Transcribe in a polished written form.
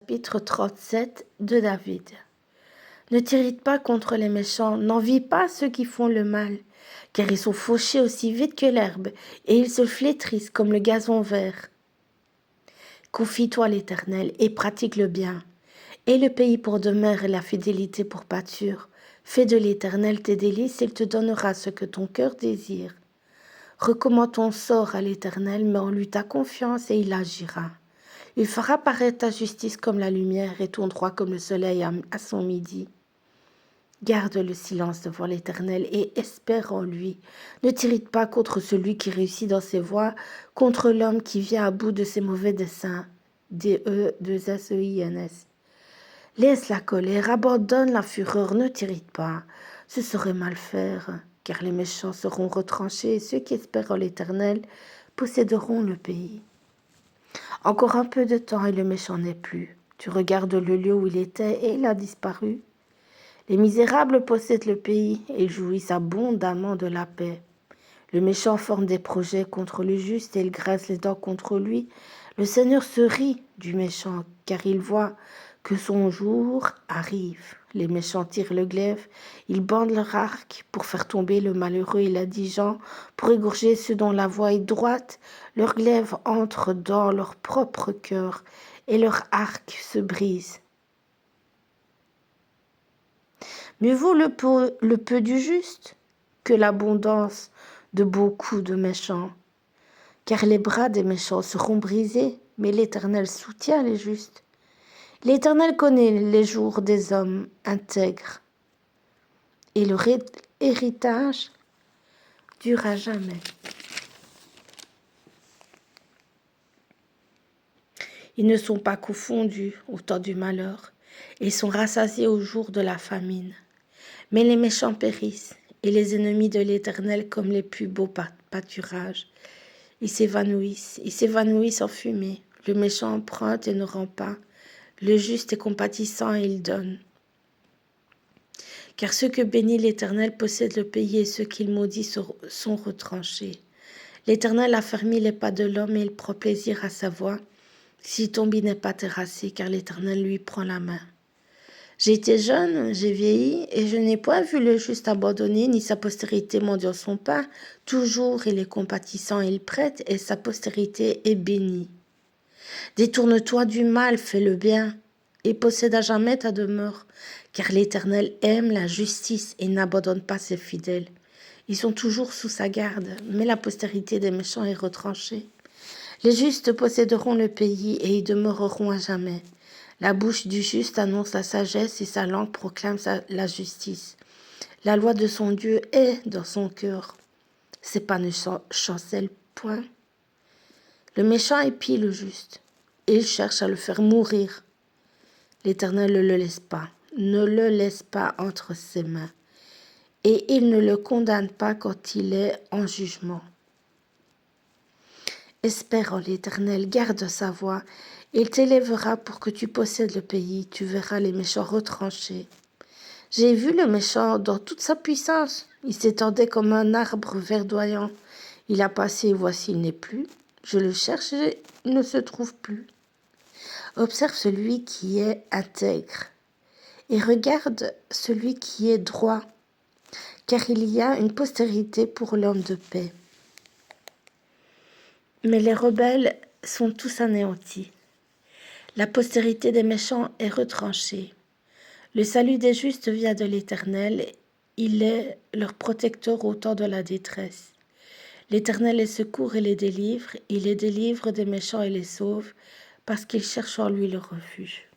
chapitre 37 de David. Ne t'irrite pas contre les méchants, n'envie pas ceux qui font le mal, car ils sont fauchés aussi vite que l'herbe, et ils se flétrissent comme le gazon vert. Confie-toi à l'Éternel et pratique le bien. Aie le pays pour demeure et la fidélité pour pâture. Fais de l'Éternel tes délices, il te donnera ce que ton cœur désire. Recommande ton sort à l'Éternel, mets en lui ta confiance et il agira. Il fera paraître ta justice comme la lumière et ton droit comme le soleil à son midi. Garde le silence devant l'Éternel et espère en lui. Ne t'irrite pas contre celui qui réussit dans ses voies, contre l'homme qui vient à bout de ses mauvais desseins. D-E-2-S-E-I-N-S. Laisse la colère, abandonne la fureur, ne t'irrite pas. Ce serait mal faire, car les méchants seront retranchés et ceux qui espèrent en l'Éternel posséderont le pays. Encore un peu de temps et le méchant n'est plus. Tu regardes le lieu où il était et il a disparu. Les misérables possèdent le pays et jouissent abondamment de la paix. Le méchant forme des projets contre le juste et il grince les dents contre lui. Le Seigneur se rit du méchant car il voit que son jour arrive. Les méchants tirent le glaive, ils bandent leur arc pour faire tomber le malheureux et l'indigent, pour égorger ceux dont la voie est droite. Leur glaive entre dans leur propre cœur et leur arc se brise. Mieux vaut le peu du juste que l'abondance de beaucoup de méchants, car les bras des méchants seront brisés, mais l'Éternel soutient les justes. L'Éternel connaît les jours des hommes intègres, et leur héritage dure à jamais. Ils ne sont pas confondus au temps du malheur, et sont rassasiés au jour de la famine. Mais les méchants périssent, et les ennemis de l'Éternel comme les plus beaux pâturages. Ils s'évanouissent en fumée. Le méchant emprunte et ne rend pas. Le juste est compatissant et il donne. Car ceux que bénit l'Éternel possèdent le pays et ceux qu'il maudit sont retranchés. L'Éternel a fermé les pas de l'homme et il prend plaisir à sa voix. S'il tombe, il n'est pas terrassé, car l'Éternel lui prend la main. J'ai été jeune, j'ai vieilli, et je n'ai point vu le juste abandonné, ni sa postérité mendiant son pain. Toujours il est compatissant et il prête, et sa postérité est bénie. Détourne-toi du mal, fais le bien, et possède à jamais ta demeure, car l'Éternel aime la justice et n'abandonne pas ses fidèles. Ils sont toujours sous sa garde, mais la postérité des méchants est retranchée. Les justes posséderont le pays et y demeureront à jamais. La bouche du juste annonce la sagesse et sa langue proclame la justice. La loi de son Dieu est dans son cœur. Ses pas ne chancellent point. Le méchant épie le juste et il cherche à le faire mourir. L'Éternel ne le laisse pas entre ses mains et il ne le condamne pas quand il est en jugement. Espère en l'Éternel, garde sa voie. Il t'élèvera pour que tu possèdes le pays. Tu verras les méchants retranchés. J'ai vu le méchant dans toute sa puissance. Il s'étendait comme un arbre verdoyant. Il a passé, voici, il n'est plus. Je le cherche, il ne se trouve plus. Observe celui qui est intègre et regarde celui qui est droit, car il y a une postérité pour l'homme de paix. Mais les rebelles sont tous anéantis. La postérité des méchants est retranchée. Le salut des justes vient de l'Éternel. Il est leur protecteur au temps de la détresse. L'Éternel les secourt et les délivre. Il les délivre des méchants et les sauve, parce qu'ils cherchent en lui le refuge.